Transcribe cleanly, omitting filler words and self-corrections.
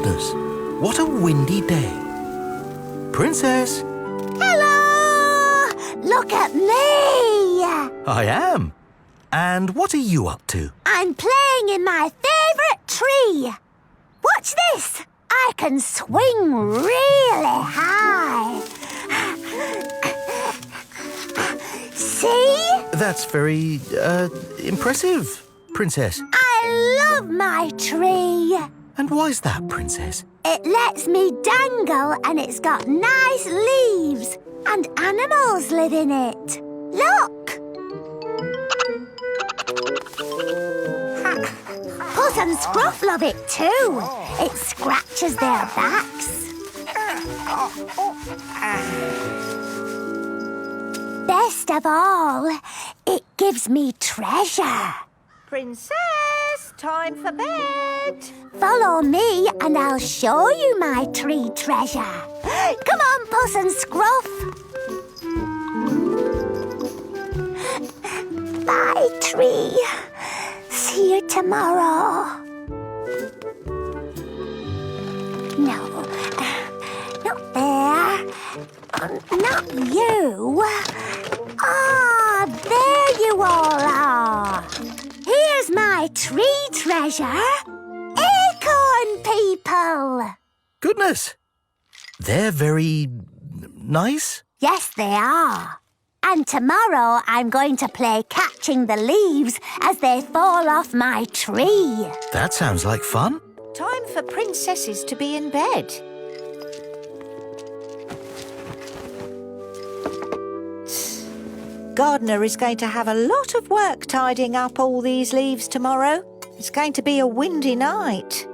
Goodness, what a windy day. Princess! Hello! Look at me! I am. And what are you up to? I'm playing in my favourite tree. Watch this! I can swing really high. See? That's very, impressive, Princess. I love my tree. And why's that, Princess? It lets me dangle and it's got nice leaves and animals live in it. Look! Puss and Scruff love it too. It scratches their backs. Best of all, it gives me treasure. Princess, time for bed. Follow me and I'll show you my tree treasure. Come on, Puss and Scruff. Bye, tree. See you tomorrow. No, not there. Not you. Ah, there you all are. Here's my tree treasure. Acorn people. Goodness! They're very nice. Yes, they are. And tomorrow I'm going to play catching the leaves as they fall off my tree. That sounds like fun. Time for princesses to be in bed. Gardener is going to have a lot of work tidying up all these leaves tomorrow. It's going to be a windy night.